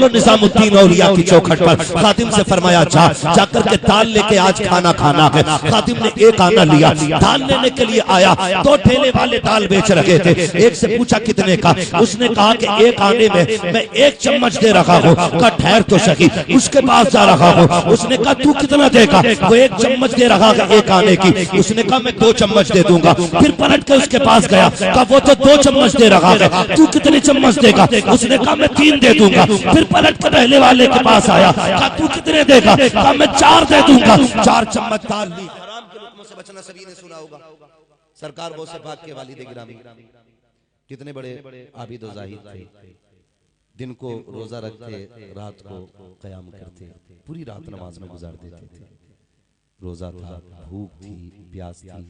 बोलो निजामुद्दीन औलिया की चौखट पर खादिम से फरमाया जाकर के दाल लेके आज खाना खाना है। खादिम ने एक आना लिया, दाल लेने के लिए आया, दो ठेले वाले दाल बेच रहे थे। एक से पूछा कितने का, उसने कहा कि एक आने में मैं 1 चम्मच दे रहा हूँ। कहा ठहर तो सही, उसके पास जा रहा हूँ। उसने कहा तू कितना देगा? वो 1 चम्मच दे रहा है एक आने की। उसने कहा मैं 2 चम्मच दे दूंगा। फिर पलट के उसके पास गया, कहा वो तो 2 चम्मच दे रहा है, तू कितने चम्मच देगा? उसने कहा मैं 3 दे दूंगा। फिर पलट के पहले वाले के पास आया, कहा तू कितने देगा? कहा मैं 4 दे दूंगा। 4 चम्मच दाल ली। हराम के लुत्फों से बचना सभी ने सुना होगा। सरकार गौसे पाक के वालिद गिरामी कितने बड़े आबिद व जाहिद थे। दिन को रोजा रखते, रात को क़याम करते, पूरी रात नमाज में गुजार देते थे। रोजा था, भूख थी, प्यास थी,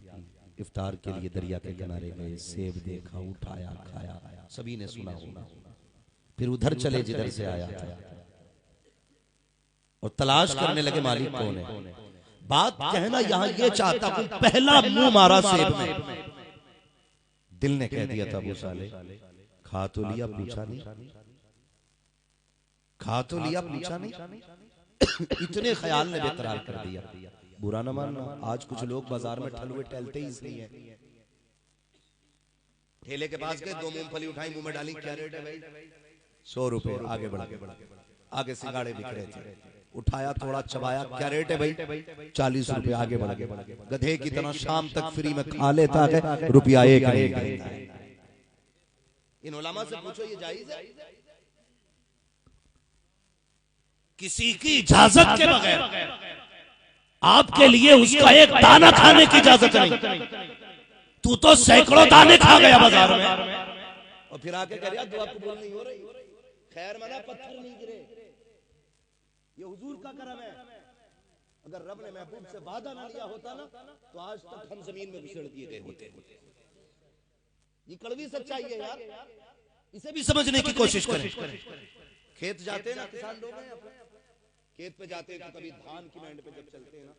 इफ्तार के लिए दरिया के किनारे गए, सेब देखा, उठाया, खाया, सभी ने सुना होगा। फिर उधर चले जिधर से आया था और तलाश करने लगे मालिक कौन है। बात कहना यहां ये चाहता हूं, पहला मुंह मारा सेब में, दिल ने कह दिया था अबू साले खा तो लिया, पूछा नहीं, खा तो लिया, पूछा नहीं। इतने ख्याल ने बेकरार कर दिया। बुरा न मानना, आज कुछ लोग बाजार में ठलुए टहलते ही इसलिए हैं। ठेले के पास गए, 2 मूंगफली उठाई, मुंह में डाली, क्या रेट है भाई? 100 रुपए। आगे बढ़ गए, आगे सिंगाड़े बिक रहे थे, उठाया, थोड़ा चबाया, क्या रेट है भाई? 40 रुपए। आगे बढ़ गए, गधे की तरह शाम तक फ्री में खा लेता है, रुपया 1 नहीं देता है। इन उलमा से पूछो ये जायज है? किसी की इजाजत के बगैर आपके लिए उसका एक दाना खाने की इजाजत नहीं। तू तो सैकड़ों दाने खा गया बाजार में और फिर आके कह रहा दुआ कबूल नहीं हो रही। खैर मना, पत्थर नहीं गिरे, ये हुजूर का करम है। अगर रब ने महबूब से वादा ना लिया होता ना तो आज तक हम जमीन में घुसेड़ दिए गए होते। ये कड़वी सच्चाई है यार, इसे भी समझने की कोशिश करें। खेत जाते हैं ना, किसान लोग हैं, खेत पे जाते हैं तो कभी धान की मेंढ पे जब चलते हैं ना,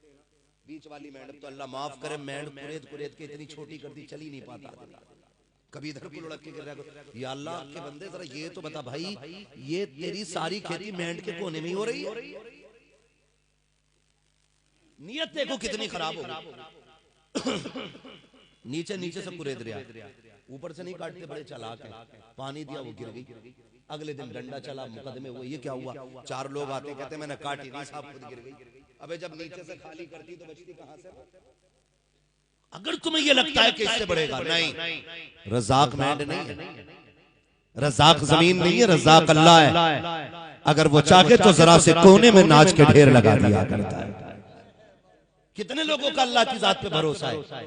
बीच वाली मेंढ, तो अल्लाह माफ करे मेंढ कुरेद कुरेद के इतनी छोटी कर दी, चल ही नहीं पाता। कभी इधर को लुढ़क के गिर रहा, या अल्लाह के बंदे जरा ये तो बता भाई, ये तेरी सारी खेती मेंढ के कोने में ही हो रही है। नियत देखो कितनी खराब हो गई। नीचे नीचे से कुरेद रहा, ऊपर से नहीं काटते, बड़े चालाक है। पानी दिया, वो गिर गई। अगले दिन डंडा चला, मुकदमे हुए, ये क्या हुआ? 4 लोग आते, कहते मैंने काटी नहीं, साहब खुद गिर गई। अबे जब नीचे से खाली करती तो बचती कहां से? अगर तुम्हें ये लगता है कि इससे बढ़ेगा, नहीं, रज़ाक मेंढ नहीं है, रज़ाक जमीन नहीं है, रज़ाक अल्लाह है। अगर वो चाहे तो जरा से कोने में नाच के ढेर लगा दिया करता है। कितने लोगों का अल्लाह की जात पे भरोसा है?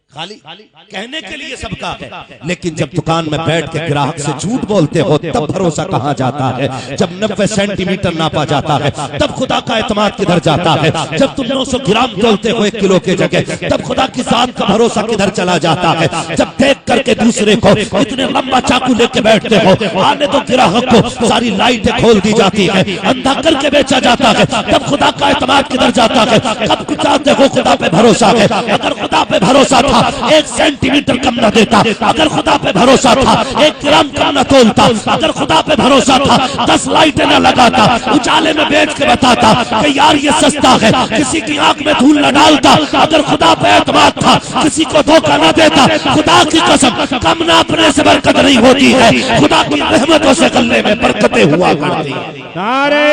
खाली कहने के लिए सबका है, लेकिन जब दुकान में बैठ के ग्राहक से झूठ बोलते हो तब भरोसा कहाँ जाता है? जब 90 सेंटीमीटर नापा जाता है तब खुदा का एतमाद किधर जाता है? जब तुम 900 ग्राम तोलते हो 1 किलो के जगह तब खुदा की जात का भरोसा किधर चला जाता है? जब देख करके दूसरे को इतने लंबा चाकू लेके बैठते हो, आने तो ग्राहक को सारी लाइटें खोल दी जाती है, अंधा करके बेचा जाता है, तब खुदा का एतमाद किधर जाता है? कब चाहते हो खुदा पे भरोसा है? अगर खुदा पे भरोसा था 1 सेंटीमीटर कम न देता, अगर खुदा पे भरोसा था 1 ग्राम कम न तोलता, अगर खुदा पे भरोसा था 10 लाइटें न लगाता, उजाले में बेच के बताता कि यार ये सस्ता है, किसी की आंख में धूल न डालता, अगर खुदा पे एतमाद था किसी को धोखा न देता, खुदा की कसम कम नापने से बरकत नहीं होती है, खुदा की रहमतों से गले में बरकतें हुआ करती है। नारे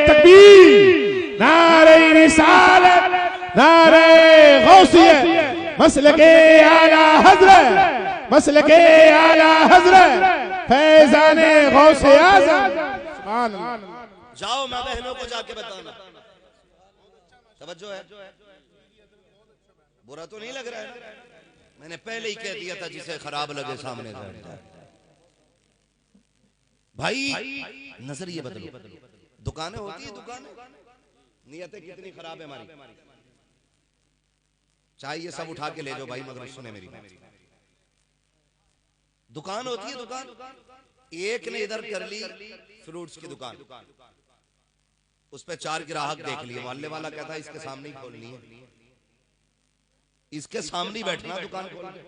तकबीर, नारे रिसालत, नारे गौसियत, मसलके आला हजरत, मसलके आला हजरत, फैजाने गौसे आज़म। सुभान अल्लाह। जाओ माँ बहनों को जाके बताना। तवज्जो है, बुरा तो नहीं लग रहा है? मैंने पहले ही कह दिया था जिसे खराब लगे सामने से भाई नजरिए बदलो। दुकानें होती है, दुकानें, नियतें कितनी खराब है हमारी। चाहिए सब उठा के ले जाओ भाई, मगर सुने मेरी बात। दुकान होती है, दुकान, एक ने इधर कर ली फ्रूट्स की दुकान, उस पे 4 ग्राहक देख लिए, मोहल्ले वाला कहता है इसके सामने ही खोलनी है, इसके सामने ही बैठना दुकान खोलने।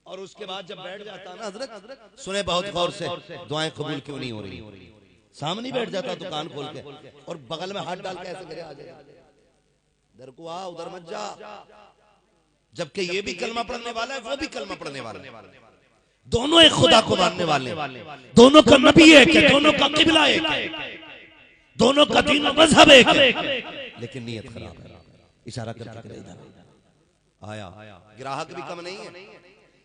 और उसके बाद जब बैठ जाता ना, हजरत सुने बहुत गौर से, दुआएं कबूल क्यों नहीं हो रही? सामने बैठ जाता दुकान खोल के और बगल में हाथ डाल के ऐसे करे आ जाए, इधर को आ उधर मत जा। जबकि ये भी कलमा पढ़ने वाला है, वो भी कलमा पढ़ने वाला है, दोनों एक खुदा को मानने वाले, दोनों का नबी एक है, दोनों का किबला एक है, दोनों का दीन और मजहब एक है, लेकिन नीयत खराब है। इशारा करके इधर आया, ग्राहक भी कम नहीं है।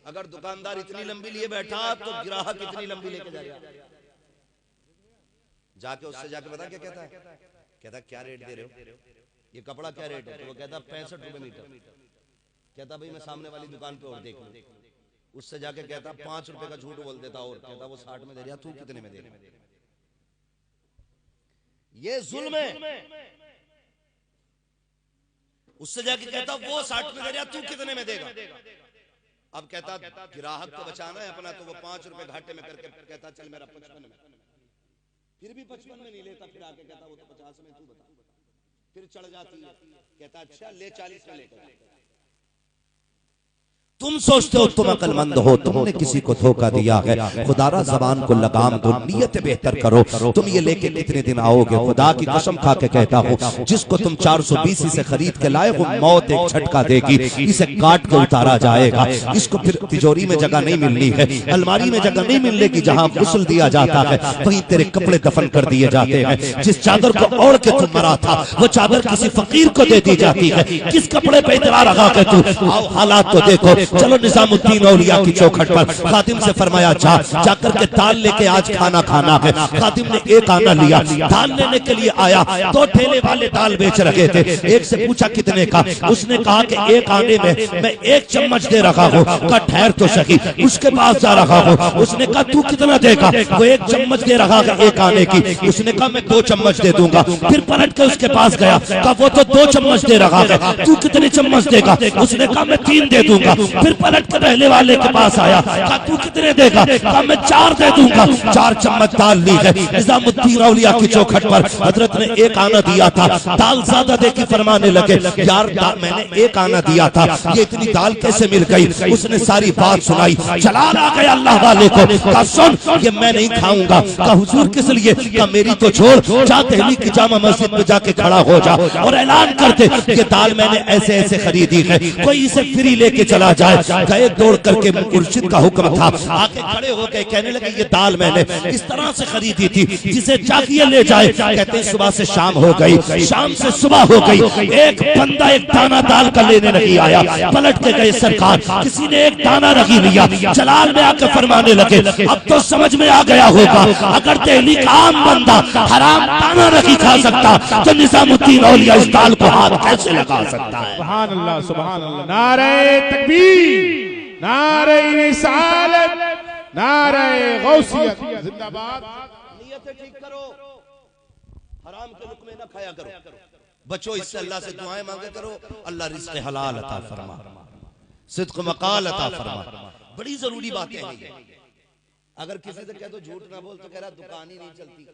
अगर दुकानदार इतनी लंबी लिए बैठा तो ग्राहक इतनी लंबी लेके जाएगा। जाके उससे जाके बता क्या कहता है, कहता क्या रेट दे रहे हो, ये कपड़ा क्या रेट है, तो वो कहता 65 रुपए मीटर। कहता भाई मैं सामने वाली दुकान पे और देख लूं। उससे जाके कहता 5 रुपए का झूठ बोल देता और कहता वो 60 में दे रहा, तू कितने में दे रहा। ये जुल्म है। उससे जाके कहता वो 60 में दे रहा, तू कितने में देगा। अब कहता ग्राहक को बचाना है अपना, तो वो 5 रुपए घाटे में करके कहता चल मेरा 55 में, फिर भी 55 में नहीं लेता, फिर आके कहता वो तो 50 में, तू बता। फिर चढ़ जाती है, कहता अच्छा ले 40 में लेकर। तुम सोचते हो तुम अक्लमंद हो, तुमने किसी को धोखा दिया है। खुदारा जबान को लगाम दो, नियत बेहतर करो। तुम ये लेके कितने दिन आओगे। खुदा की कसम खा के कहता हूँ, जिसको तुम 420 से खरीद के लाए हो, मौत एक झटका देगी, इसे काट के उतारा जाएगा। इसको फिर तिजोरी में जगह नहीं मिलनी है, अलमारी में जगह नहीं मिलने की, जहाँ गुस्ल दिया जाता है वहीं तेरे कपड़े दफन कर दिए जाते हैं। जिस चादर को ओढ़ के तुम मरा था, वो चादर किसी फकीर को दे दी जाती है। किस कपड़े पे इतरा रखा के तू, आओ हालात को देखो। चलो निजामुद्दीन औलिया की चौखट पर खादिम से फरमाया जाकर के दाल लेके आज खाना खाना है। खादिम ने एक आना लिया, दाल लेने के लिए आया। 2 ठेले वाले दाल बेच रहे थे। एक से पूछा कितने का, उसने कहा कि एक आने में मैं 1 चम्मच दे रखा हूँ। कहा ठहर तो सही, उसके पास जा रहा हूँ। उसने कहा तू कितना देगा, वो 1 चम्मच दे रहा है एक आने की। उसने कहा मैं 2 चम्मच दे दूंगा। फिर पलट के उसके पास गया, कहा वो तो 2 चम्मच दे रहा है, तू कितने चम्मच देगा। उसने कहा मैं 3 दे दूंगा। फिर पलट के पहले वाले के पास आया, कहा तू कितने देगा, कहा मैं 4 दे दूंगा। 4 चम्मच दाल ली है। निजामुद्दीन औलिया की चौखट पर हजरत ने एक आना दिया था, दाल ज्यादा दे के फरमाने लगे, यार मैंने एक आना दिया था, ये इतनी दाल कैसे मिल गई। उसने सारी बात सुनाई, जलाल आ गया अल्लाह वाले को। कहा सुन, ये मैं नहीं खाऊंगा। कहा हुजूर किस लिए, कहा मेरी तो छोड़, जा दिल्ली की जामा मस्जिद में जाके खड़ा हो जा और ऐलान कर दे कि दाल मैंने ऐसे ऐसे खरीदी है, कोई इसे फ्री लेके चला जाए। गए दौड़ करके, मुर्शिद का हुक्म था, आके खड़े हो गए, कहने लगे ये दाल मैंने इस तरह से खरीदी थी, जिसे चाहिए ले जाए। कहते हैं सुबह से शाम हो गई, शाम से सुबह हो गई, एक बंदा एक दाना दाल का लेने नहीं आया। पलट के गए सरकार, किसी ने एक दाना नहीं लिया। जलाल में आकर फरमाने लगे, अब तो समझ में आ गया होगा, अगर दिल्ली का आम बंदा हराम दाना नहीं खा सकता, तो निजामुद्दीन औलिया इस दाल को हाथ कैसे लगा सकता है। सुभान अल्लाह, सुभान अल्लाह। नारे तकबीर, नारे रिसालत, नारे गौसियत जिंदाबाद। नियतें ठीक करो, हराम के लुक़मे न खाया करो, बचो इससे, अल्लाह से दुआएं मांगे करो, अल्लाह रिज़्क़ हलाल अता फरमा, सिद्क़ मक़ाल अता फरमा। बड़ी जरूरी बातें हैं ये। अगर किसी से कह दो झूठ ना बोल, तो कह रहा दुकान ही नहीं चलती।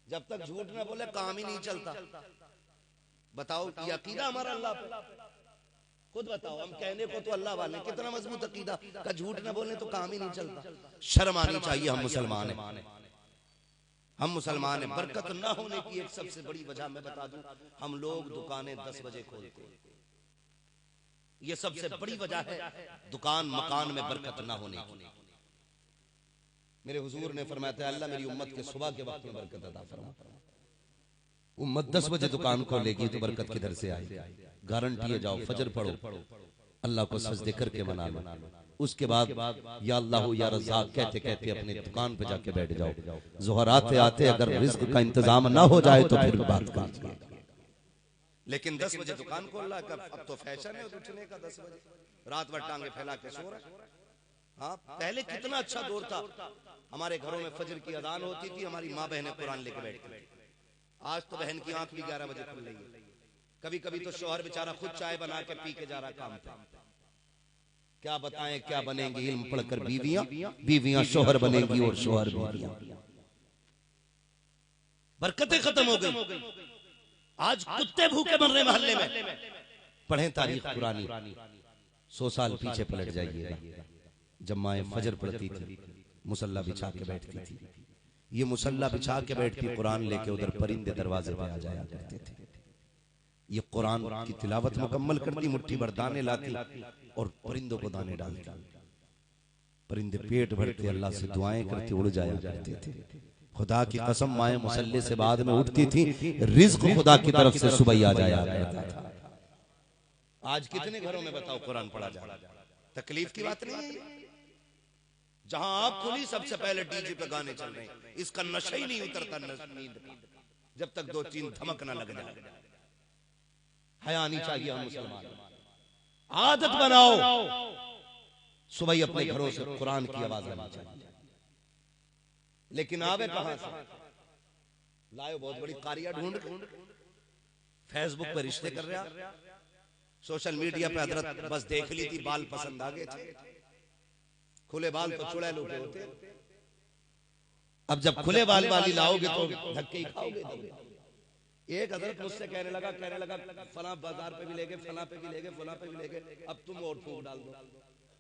जब तक झूठ ना बोले काम ही नहीं चलता। बताओ ये अकीदा हमारा अल्लाह पे, खुद बताओ। हम कहने को तो अल्लाह वाले, कितना मजबूत अकीदा का झूठ न बोलने तो काम ही नहीं चलता। शर्म आनी चाहिए, हम मुसलमान हैं, हम मुसलमान हैं। बरकत ना होने की एक सबसे बड़ी वजह मैं बता दूं, हम लोग दुकानें 10 बजे खोलते हैं। ये सबसे बड़ी वजह है दुकान मकान में बरकत ना होने की। मेरे हुजूर ने फरमाया था, अल्लाह मेरी उम्मत के सुबह के वक्त में बरकत अता फरमा। उम्मत 10 बजे दुकान खोलेगी तो बरकत किधर से आएगी। गारंटी है, जाओ फजर पढ़ो, अल्लाह को सजदे करके मना लो। उसके बाद या अल्लाह या रज़्ज़ाक़ कहते कहते अपनी दुकान पे जाके बैठ जाओ। ज़ोहर आते आते अगर रिज़्क़ का इंतजाम ना हो जाए तो फिर बात कीजिए। लेकिन 10 बजे दुकान खोलना, अब तो फैशन है उठने का 10 बजे, रात भर टांगे फैला के सो रहा। हाँ, पहले कितना अच्छा दौर था, हमारे घरों में फजर की अजान होती थी, हमारी माँ बहनें कुरान लेके बैठती थी। आज तो बहन की आंख भी 11 बजे खुल रही है। कभी कभी तो शौहर बेचारा खुद चाय बना के पी के जा रहा काम पे। क्या बताएं क्या बनेंगी इल्म पढ़कर बीवियां, बीवियां शौहर बनेंगी और शौहर बीवियां। बरकतें खत्म हो गई। आज कुत्ते भूखे मर रहे मोहल्ले में। पढ़ें तारीख पुरानी, 100 साल पीछे पलट जाइएगा। जब माए फजर पढ़ती थी, मुसल्ला बिछा के बैठती थी, ये मुसल्ला बिछा के बैठती कुरान लेके, उधर परिंदे दरवाजे पे आ जाया करते थे। ये कुरान की तिलावत मुकम्मल करती, मुट्ठी भर दाने लाती और परिंदों को दाने डालती। परिंदे पेट भरते, अल्लाह से दुआएं करते, उड़ जाया करते थे। खुदा की कसम, माए मुसल्ले से बाद में उठती थी, रिज्क खुदा की तरफ से सुबह आ जाया करता था। आज कितने घरों में बताओ कुरान पढ़ा जा रहा है? तकलीफ की बात नहीं है। जहां आप खुली सबसे पहले डीजे पे गाने चल रहे हैं, इसका नशा ही नहीं उतरता नींद का, जब तक 2-3 धमक ना लग जाए। हया आनी चाहिए हम मुसलमान, आदत बनाओ सुबह ही अपने घरों से कुरान की आवाज आनी चाहिए। लेकिन आवे कहां से? लायो बहुत बड़ी कारिया ढूंढ, फेसबुक पर रिश्ते कर रहा, सोशल मीडिया पे हजरत बस देख ली थी, बाल पसंद आ गए थे, खुले बाल तो चुड़ैलों के होते। अब जब खुले बाल वाली लाओगे तो धक्के ही खाओगे। एक हजरत मुझसे कहने लगा फला बाजार पे भी ले गए, फला पे भी ले गए, फला पे भी ले गए, अब तुम और फूंक डाल दो।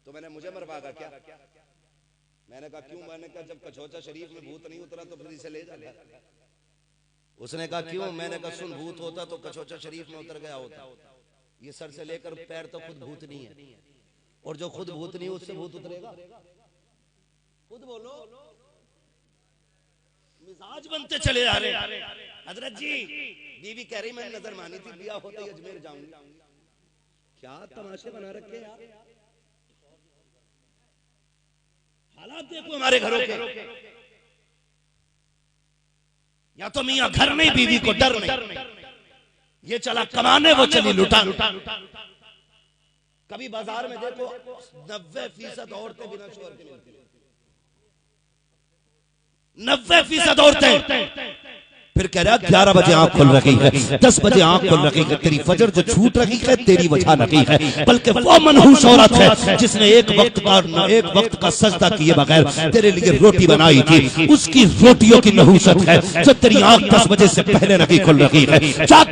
तो मैंने, मुझे मरवागा क्या? मैंने कहा क्यों? मैंने कहा जब कचौचा शरीफ में भूत नहीं उतरा तो फिर इसे ले जाना। उसने कहा क्यों? मैंने कहा सुन, भूत होता तो कचौचा शरीफ में उतर गया होता। ये सर से लेकर पैर तो खुद भूत नहीं है, और जो खुद भूत नहीं उससे भूत उतरेगा? खुद बोलो। मिजाज बनते चले जा रहे। हजरत जी, बीवी कह रही मैंने नजर मानी थी, बिया होते ही अजमेर जाऊंगी। क्या तमाशे बना रखे यार। हालात देखो हमारे घरों के। या तो मियां घर नहीं, बीवी को डर नहीं। ये चला कमाने, वो चली लुटा। कभी बाजार में देखो 90% औरतें बिना शोहर के मिलती हैं। 90% औरतें। फिर कह रहा 11 बजे आंख खुल रही है, 10 बजे आंख खुल रही है, तेरी फजर जो छूट रही है तेरी वजह नहीं है, बल्कि वो मनहूस औरत है जिसने एक वक्त का सजदा किए बगैर तेरे लिए रोटी बनाई थी, उसकी रोटियों की नहूसत है जो तेरी आंख 10 बजे से पहले नहीं खुल रही है।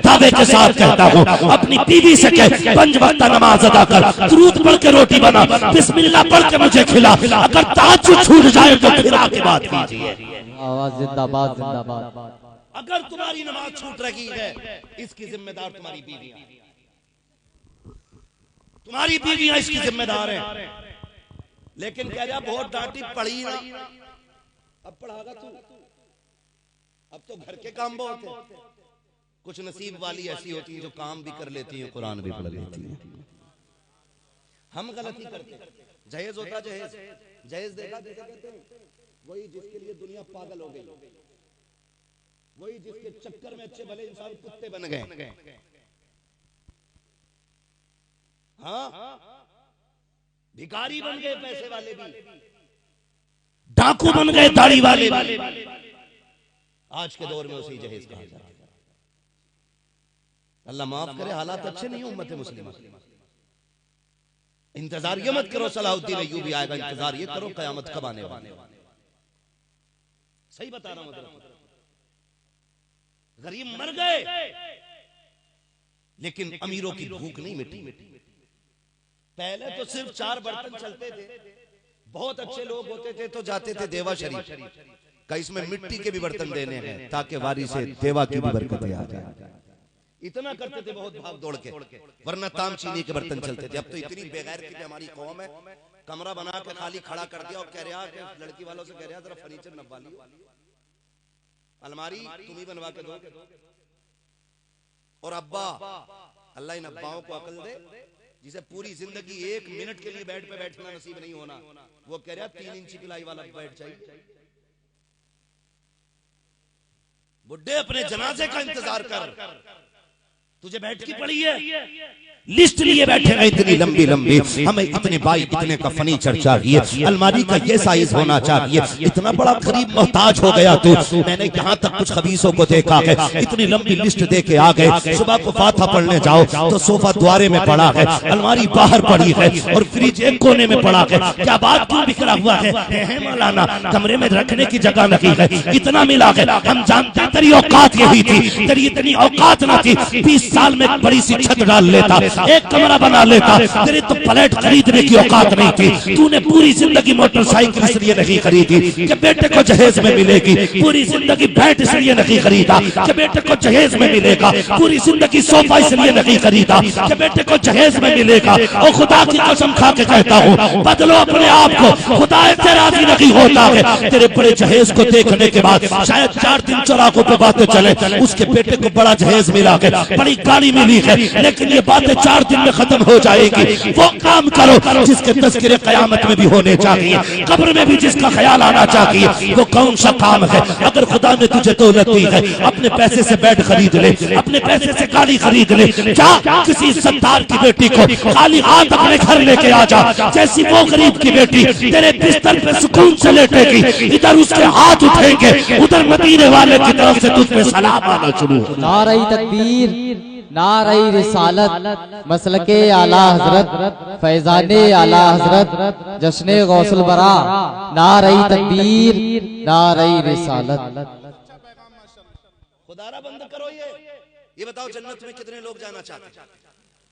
दावे के साथ कहता हूँ, अपनी बीवी से कह 5 वक्त नमाज अदा कर, दुरूद पढ़ के रोटी बना, बिस्मिल्लाह पढ़ के मुझे खिला। अगर तहज्जुद छूट जाए तो खिला के बात कीजिए। जिंदाबाद जिंदाबाद। अगर तुम्हारी नमाज छूट रही है, इसकी जिम्मेदार तुम्हारी बीवियां, तुम्हारी बीवियां इसकी जिम्मेदार हैं। लेकिन कह रहा बहुत डांटी, पढ़ी ना, अब पढ़ागा तू। अब तो घर के काम बहुत है। कुछ नसीब वाली ऐसी होती है जो काम भी कर लेती है, कुरान भी पढ़ लेती है। हम गलती करते हैं। जहेज होता जहेज देखा वही जिसके लिए दुनिया पागल हो गई, वही जिसके चक्कर में अच्छे भले इंसान कुत्ते बन गए। हाँ, भिखारी बन गए पैसे वाले भी, डाकू बन गए दाढ़ी वाले भी। आज के दौर में उसी जहेज कहा जाता है। अल्लाह माफ करे, हालात अच्छे नहीं उम्मत मुस्लिमा। इंतजार ये मत करो सलाहुद्दीन अय्यूबी आएगा, इंतजार ये करो कयामत कब आने वाली। सही बता रहा हूं। गरीब मर गए लेकिन अमीरों की भूख नहीं मिटी। पहले तो सिर्फ 4 बर्तन चलते थे, बहुत अच्छे लोग होते थे तो जाते थे देवा शरीफ का, इसमें मिट्टी के भी बर्तन देने हैं ताकि वारी से देवा की भी बरकतें आ जाए। इतना करते थे बहुत भाग दौड़ के, वरना ताम चीनी के बर्तन चलते थे। अब तो इतनी बेगैरती में हमारी कौम है, कमरा बना के खाली खड़ा कर दिया और कह रहा कि लड़की वालों से कह रहा जरा फर्नीचर नबवा लियो, अलमारी तुम ही बनवा के दो। और अब्बा, अल्लाह इन अब्बाओं को अकल दे जिसे पूरी जिंदगी 1 मिनट के लिए बेड पे बैठना नसीब नहीं होना, वो कह रहा 3 इंची पिलाई वाला बेड चाहिए। बुड्ढे अपने जनाजे का इंतजार कर, तुझे बैठ की पड़ी है, लिस्ट लिए बैठे हैं इतनी लंबी लंबी, हमें इतने बाई इतने का फर्नीचर चाहिए, अलमारी का ये साइज होना चाहिए। इतना बड़ा गरीब मोहताज हो गया तू। मैंने यहाँ तक कुछ खबीसों को देखा है, इतनी लंबी लिस्ट दे के आ गए। सुबह को फाथा पढ़ने जाओ तो सोफा द्वारे में पड़ा है, अलमारी बाहर पड़ी है और फ्रिज एक कोने में पड़ा है। क्या बात क्यों बिखरा हुआ है मौलाना? कमरे में रखने की जगह नहीं है, इतना मिला है। हम जानते तेरी औकात यही थी, तेरी इतनी औकात न थी 20 साल में बड़ी सी छत डाल लेता, एक कमरा बना लेता। तेरी तो फ्लैट खरीदने की औकात नहीं थी। तूने पूरी जिंदगी मोटरसाइकिल इसलिए नहीं खरीदी कि बेटे को जहेज में मिलेगी। पूरी जिंदगी बैट इसलिए नहीं खरीदा कि बेटे को जहेज में मिलेगा। पूरी जिंदगी सोफा इसलिए नहीं खरीदा कि बेटे को जहेज में मिलेगा। और खुदा की कसम खा के कहता हूँ, बदलो अपने आप को, खुदा से राजी नहीं होता है। तेरे बड़े जहेज को देखने के बाद शायद 4 दिन चौराहों पे बातें चले, उसके बेटे को बड़ा जहेज मिला है, बड़ी गाड़ी मिली है, लेकिन ये बातें 4 दिन में खत्म हो जाएगी। वो काम करो जिसके तज़किरे क़यामत में भी होने चाहिए, कब्र में भी जिसका ख्याल आना चाहिए। वो कौन सा काम है? अगर खुदा ने तुझे दौलत दी है, अपने पैसे से बेड खरीद ले, अपने पैसे से गाड़ी खरीद ले। क्या किसी सत्तार की बेटी को खाली हाथ अपने घर लेके आ जा, जैसी वो गरीब की बेटी तेरे बिस्तर पे सुकून से लेटेगी, इधर उसके हाथ उठेंगे, उधर मदीने वाले की तरफ से तुझ पे सलाम आना शुरू हो। नारे तकबीर, नारे रिसालत, मसलके आला हजरत, फैजाने आला हजरत, जश्ने गौसुल बरा, नारे तकबीर, नारे रिसालत। खुदारा बंद करो ये बताओ जन्नत में कितने लोग जाना चाहते हैं?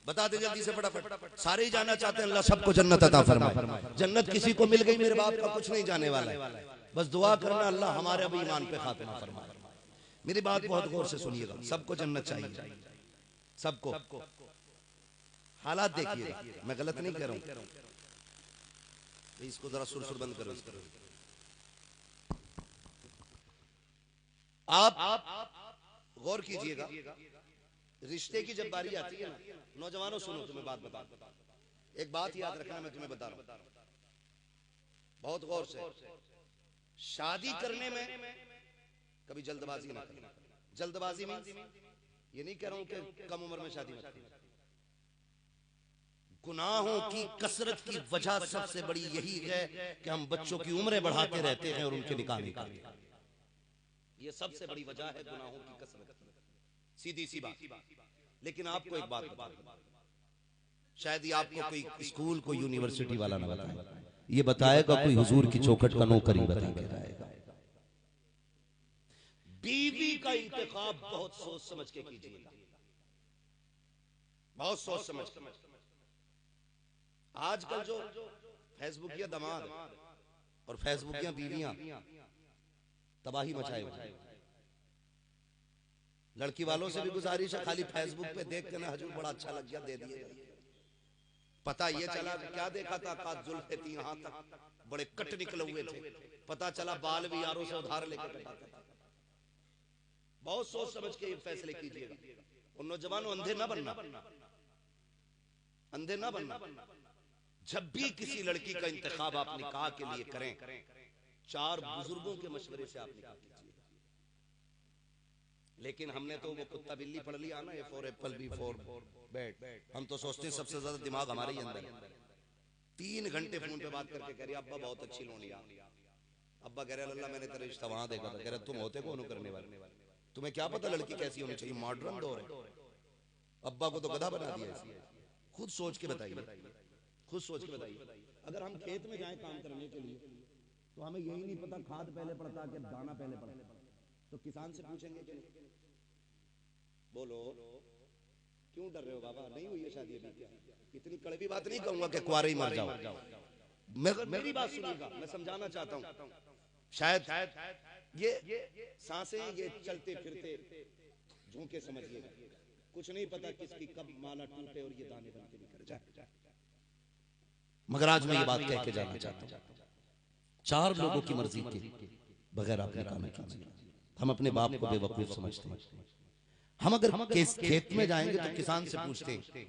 बता दे जल्दी से फटाफट। सारे ही जाना चाहते हैं, अल्लाह सबको जन्नत अता फरमाए। जन्नत किसी को मिल गई, मेरे बाप का कुछ नहीं जाने वाला है। बस दुआ करना अल्लाह हमारे अभी ईमान पे खातिमा फरमाए। मेरी बात बहुत गौर से सुनिएगा, सबको जन्नत चाहिए, सबको। हालात देखिए, मैं गलत नहीं कह रहा हूं। इसको जरा सुर बंद करो। आप गौर कीजिएगा, रिश्ते की जब बारी आती है ना, नौजवानों सुनो, तुम्हें बात बता, एक बात याद रखना, मैं तुम्हें बता रहा हूं बहुत गौर से। शादी करने में कभी जल्दबाजी ना करना। जल्दबाजी में ये नहीं कह रहा हूं कि कम उम्र में शादी मत करना। गुनाहों की कसरत की वजह सबसे बड़ी यही है कि हम बच्चों की उम्रें बढ़ाते रहते हैं और उनके निकाह नहीं करते। ये सबसे बड़ी वजह है गुनाहों की कसरत, सीधी सी बात। लेकिन आपको एक बात बता, शायद ये आपको कोई स्कूल, कोई यूनिवर्सिटी वाला ना बताए, ये बताएगा कोई हुजूर की चौखट का नौकरी बता के जाएगा। बीवी का इंतखाब बहुत सोच समझ के कीजिएगा, बहुत सोच समझ के। आजकल जो फेसबुकिया दामाद और फेसबुकिया बीवियां तबाही मचाए हुए। लड़की वालों से भी गुजारिश है, खाली फेसबुक पे देख के ना हजूर बड़ा अच्छा लग गया, दे दिए। पता ये चला कि क्या देखा था, काद जुल्फे थी यहां तक, बड़े कट निकले हुए थे। पता चला बाल भी यारों से उधार लेकर कटाता था। बहुत सोच समझ के ये फैसले कीजिएगा। उन नौजवानों अंधे ना बनना, अंधे ना बनना। जब भी किसी लड़की का इंतखाब आप निकाह के लिए करें, 4 बुजुर्गों के मशवरे से आप निकाह कीजिए। लेकिन हमने तो वो कुत्ता बिल्ली पढ़ लिया ना, A for apple, B for bat. हम तो सोचते हैं सबसे ज्यादा दिमाग हमारे ही अंदर है। 3 घंटे फोन पे बात करके कह रही अब्बा बहुत अच्छी लोनिया। अब्बा कह रहे अल्लाह मैंने तेरा रिश्ता वहां देखा था। कह रहे तुम होते कौन करने वाले, तुम्हें क्या पता लड़की कैसी होनी चाहिए, मॉडर्न दौर है। अब्बा को तो गधा बना दिया। खुद सोच के बताइए, खुद सोच के बताइए। अगर हम खेत में जाएं काम करने के लिए तो हमें यही नहीं पता खाद पहले पड़ता है कि दाना पहले पड़ता है, तो किसान से पूछेंगे कि बोलो क्यों डर रहे हो बाबा, नहीं हुई है शादी अभी? इतनी कड़वी बात नहीं कहूंगा कि कुआरे ही मर जाओ। मेरी बात सुनिएगा, मैं समझाना चाहता हूं। शायद ये सांसें, ये चलते फिरते झोंके समझिएगा, कुछ नहीं पता किसकी कब माला टूटे और ये दाने बन के निकल जाए। मगर आज मैं ये बात कह के जाना चाहता हूं, 4 लोगों की मर्जी के बगैर आप निकाह नहीं कीजिए। हम अपने बाप को बेवकूफ समझते हैं। हम अगर खेत में जाएंगे तो किसान से पूछते हैं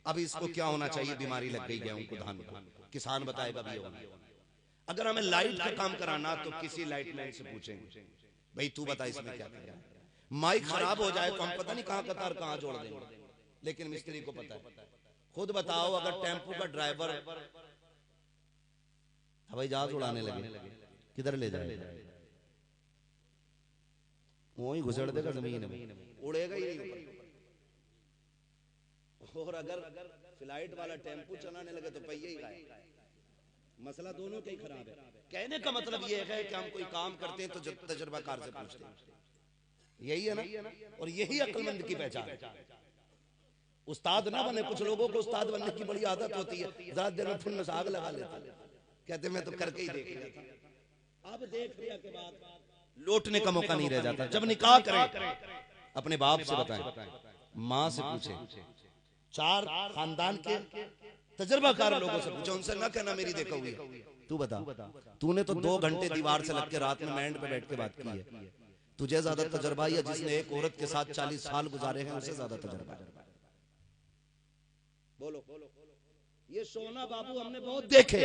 अब इसको क्या होना चाहिए, बीमारी लग गई गेहूं को, धान को, किसान बताएगा भी होगा। अगर हमें लाइट का काम कराना तो किसी लाइट मैन से पूछेंगे भाई तू बता इसमें क्या करना है। माइक खराब हो जाए तो हम पता नहीं कहां कतार कहां जोड़ देंगे, लेकिन मिस्त्री को पता है। खुद बताओ अगर टेम्पो का ड्राइवर हवाई जहाज उड़ाने लगे, किधर ले जाएगा? वही घुसड़ देगा जमीन में, उड़ेगा ही नहीं। और अगर फ्लाइट वाला टेम्पो चलाने लगे तो पहिए ही गायब। मसला दोनों का ही खराब है। कहने का मतलब ये है कि हम कोई काम करते हैं तो तजुर्बाकार से पूछते हैं, यही है ना, और यही अक्लमंद की पहचान है। उस्ताद ना बने, कुछ लोगों को उस्ताद बनने की बड़ी आदत होती है, ज्यादा देर में फुल आग लगा लेते, कहते मैं तो करके ही देख लिया था। अब देख लिया के बाद लौटने का मौका नहीं रह जाता। जब निकाह करें अपने बाप से बताएं, माँ से पूछें, 4 खानदान के तजर्बाकार लोगों से पूछो, उनसे ना कहना मेरी देखा हुई है। तू बता, तूने तो 2 घंटे दीवार से लग के रात में मैंड पे बैठ के बात की है, तुझे ज्यादा तजर्बा या जिसने एक औरत के साथ 40 साल गुजारे हैं उसे ज्यादा तजर्बा है? बोलो। ये सोना बाबू हमने बहुत देखे,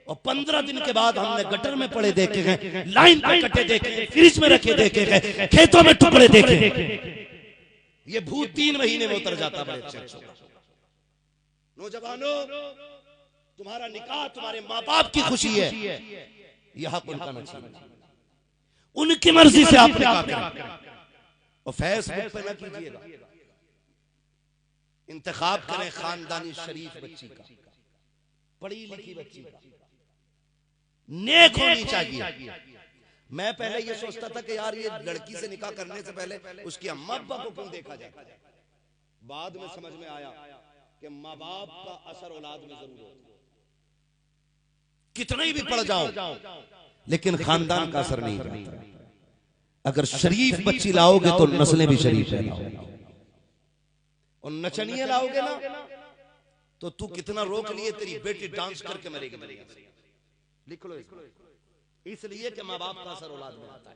और 15 दिन के बाद हमने गटर में पड़े देखे हैं, लाइन पे कटे देखे, फ्रिज में रखे देखे हैं, खेतों में टुकड़े देखे। ये भूत 3 महीने में उतर जाता बड़े अच्छे। नौजवानों, तुम्हारा निकाह तुम्हारे माँ बाप की खुशी है, यह हक उनका न छीनो, उनकी मर्जी से आप निकाह करें। और फेसबुक पे ना कीजिएगा, इंतखाब करें खानदानी शरीफ बच्ची का, पढ़ी लिखी बच्ची का, नेक होनी चाहिए। मैं पहले ये सोचता था कि यार ये लड़की से निकाह करने से पहले उसकी अम्मा अब्बा को क्यों देखा जाए, बाद में समझ में आया कि माँ बाप का असर औलाद में जरूर होता है। कितना ही भी पढ़ जाओ लेकिन खानदान का असर नहीं रहता। अगर शरीफ बच्ची लाओगे तो नस्लें भी शरीफ है, और नचनिए लाओगे ना तो तू कितना रोक लिए, तेरी बेटी डांस करके मरेगी। लिख लो इसलिए कि माँ बाप का असर औलाद में आता है,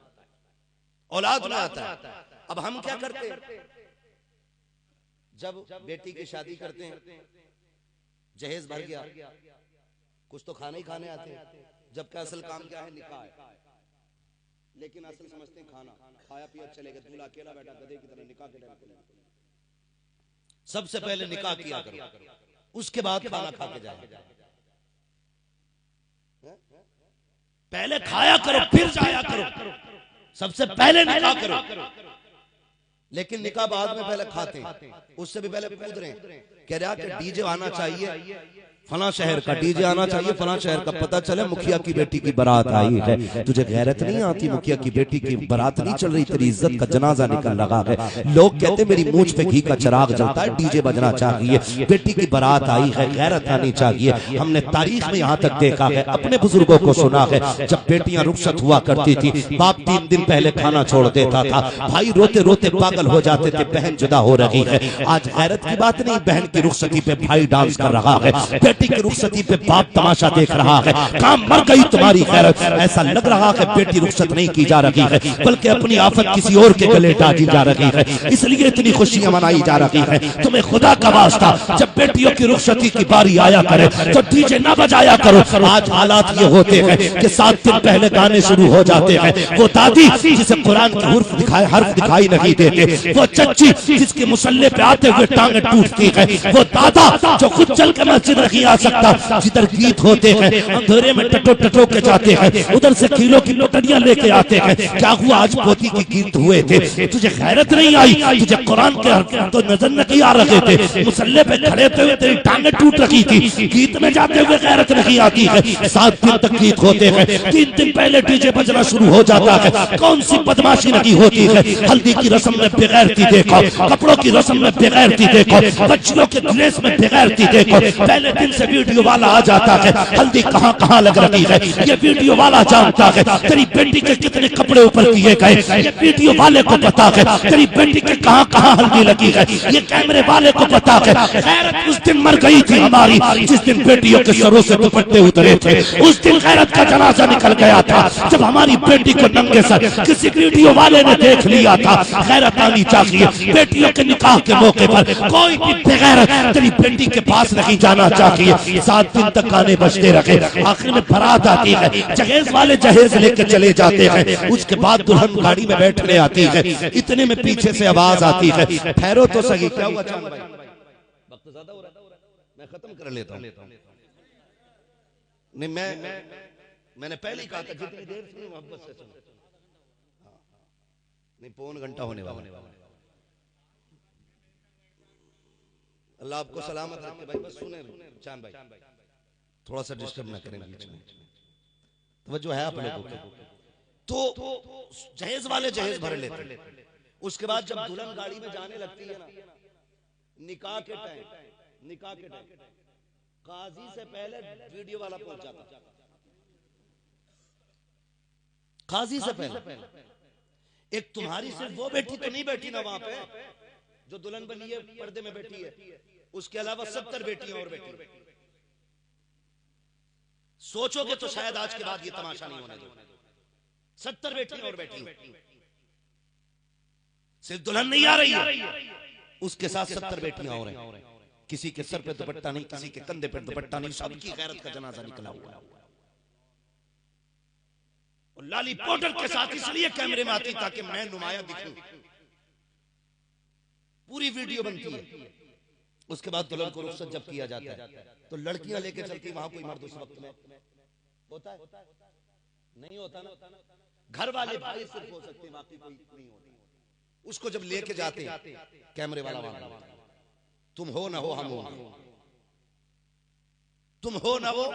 औलाद में आता है। अब हम क्या करते हैं, जब बेटी की शादी करते हैं, जहेज भर गया, कुछ तो खाने ही खाने आते हैं, जबकि असल काम क्या है, निकाह है। लेकिन असल समझते हैं खाना, खाया पिया चले गए, दूल्हा अकेला बैठा गधे की तरह निकाह के टाइम पे। सबसे पहले निकाह किया करो, उसके बाद खाना खा के जाए। पहले खाया करो फिर जाया करो, सबसे पहले निकाह करो। लेकिन निकाह बाद में पहले खाते हैं, उससे भी पहले पूछ रहे हैं, कह रहा कि डीजे आना चाहिए, फला शहर का डीजे आना चाहिए, फला शहर का, पता चले मुखिया की बेटी की बारात आई है। तुझे गैरत नहीं आती, मुखिया की बेटी की बारात नहीं चल रही, तेरी इज्जत का जनाजा निकल लगा है। लोग कहते मेरी मूंछ पे घी का चिराग जलता है, डीजे बजना चाहिए, बेटी की बारात आई है, गैरत आनी चाहिए। हमने तारीख में यहाँ तक देखा है, अपने बुजुर्गों को सुना है, जब बेटियां रुखसत हुआ करती थी, बाप 3 दिन पहले खाना छोड़ देता था, भाई रोते रोते पागल हो जाते थे, बहन जुदा हो रही है। आज गैरत की बात नहीं, बहन की रुखसती पे भाई डांस कर रहा है, बेटी की रुखसती पे बाप तमाशा देख रहा है। काम मर गई तुम्हारी गैरत, ऐसा लग रहा है बेटी रुखसत नहीं की जा रही है, बल्कि अपनी आफत किसी और के गले डाली जा रही है, इसलिए इतनी खुशियां मनाई जा रही है। तुम्हें खुदा का वास्ता, जब बेटियों की रुखसती की बारी आया करे तो डीजे ना बजाया करो। आज हालात ये होते हैं कि 7 दिन पहले गाने शुरू हो जाते हैं। वो दादी जिसे कुरान के हर्फ दिखाई नहीं देते, वो चच्ची जिसके मुसल्ले पे आते हुए टांगे टूटती है, वो दादा जो खुद चल के मस्जिद नहीं आ सकता, जिधर गीत होते हैं अंधेरे में टटो के जाते हैं, उधर से खीलों की लोटड़ियां लेके आते हैं। क्या हुआ, आज पोती की गीत हुए थे, तुझे गैरत नहीं आई, तुझे कुरान के हर्फ तो नजर नहीं आ रहे थे, मुसल्ले पे खड़े हुए तेरी टांगे टूट रही थी, गीत में जाते हुए गैरत नहीं आती है। 7 दिन तक गीत होते हैं, 3 दिन पहले डीजे बजना शुरू हो जाता है। कौन सी बदमाशी नहीं होती है, हल्दी की रस्म में बेगैरती देखो, कपड़ों की रस्म में बेगैरती देखो, बच्चियों के ड्रेस में बेगैरती देखो। पहले दिन से वीडियो वाला आ जाता है, हल्दी कहाँ कहाँ लग रही है, ये वीडियो वाला जानता है। तेरी बेटी के कितने कपड़े ऊपर किए गए, ये वीडियो वाले को पता है। तेरी बेटी के कहाँ कहाँ हल्दी लगी है, ये कैमरे वाले को पता है। गैरत उस दिन मर गई थी हमारी, जिस दिन बेटियों के सरों से दुपट्टे उतरे थे, उस दिन गैरत का जनाजा निकल गया था। जब हमारी बेटी को नंगे सर किसी वीडियो वाले ने देख लिया था। गैरत आनी चाहिए, बेटियों के निकाह के मौके पर कोई भी बेगैरत तेरी बेटी के पास नहीं जाना चाहिए। 7 दिन तक गाने बजते रहे, आखिर में बारात आती है, जहेज वाले जहेज लेके चले जाते हैं, उसके बाद दुल्हन गाड़ी में बैठने आती है। इतने में पीछे से आवाज आती है, ठहरो तो सही। क्या हुआ चांद भाई, वक्त ज्यादा हो रहा है, मैं खत्म कर लेता हूँ। नहीं मैंने पहले ही कहा था जितनी देर सुनो मोहब्बत से सुनो। नहीं, 1.25 घंटा होने वाला। अल्लाह आपको सलामत रखे भाई, बस सुने चांद भाई, थोड़ा सा डिस्टर्ब ना करें बीच में, तवज्जो है आप लोगों को। तो जहेज वाले जहेज भर लेते, उसके बाद जब दुल्हन गाड़ी में जाने लगती है ना, निकाह के टाइम काजी से पहले वीडियो वाला पहुंचा था। काजी से पहले एक तुम्हारी सिर्फ वो बेटी तो नहीं बैठी ना वहां पे जो दुल्हन बनी है पर्दे में बैठी है, उसके अलावा 70 बेटियां और बैठी। सोचोगे तो शायद आज के बाद ये तमाशा नहीं होने दो। 70 बेटियां और बैठी, सिर्फ दुल्हन नहीं आ रही है, उसके साथ 70 बेटियां और हैं। किसी के सर पे दुपट्टा नहीं, किसी के कंधे पे दुपट्टा नहीं, सबकी गैरत का जनाजा निकला हुआ है। और लाली पाउडर के साथ इसलिए कैमरे में आती ताकि मैं नुमाया दिखूं। पूरी वीडियो बनती है। उसके बाद दुल्हन को रुखसत जब किया जाता है तो लड़कियां लेके चलती, वहां कोई मर्द उस वक्त में होता है? नहीं होता ना। घर वाले भाई सिर्फ हो सकते, बाकी कोई नहीं होता। उसको जब लेके जाते कैमरे वाला वहां, तुम हो ना हो हम होंगे, तुम हो ना हो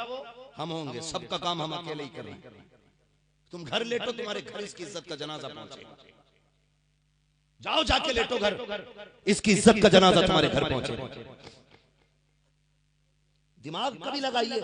हम होंगे, सबका काम हम अकेले ही करें। तुम घर लेटो, तुम्हारे घर इसकी इज्जत का जनाजा पहुंचे। जाओ जाके लेटो घर, इसकी इज्जत का जनाजा तुम्हारे घर पहुंचे। दिमाग कभी लगाइए,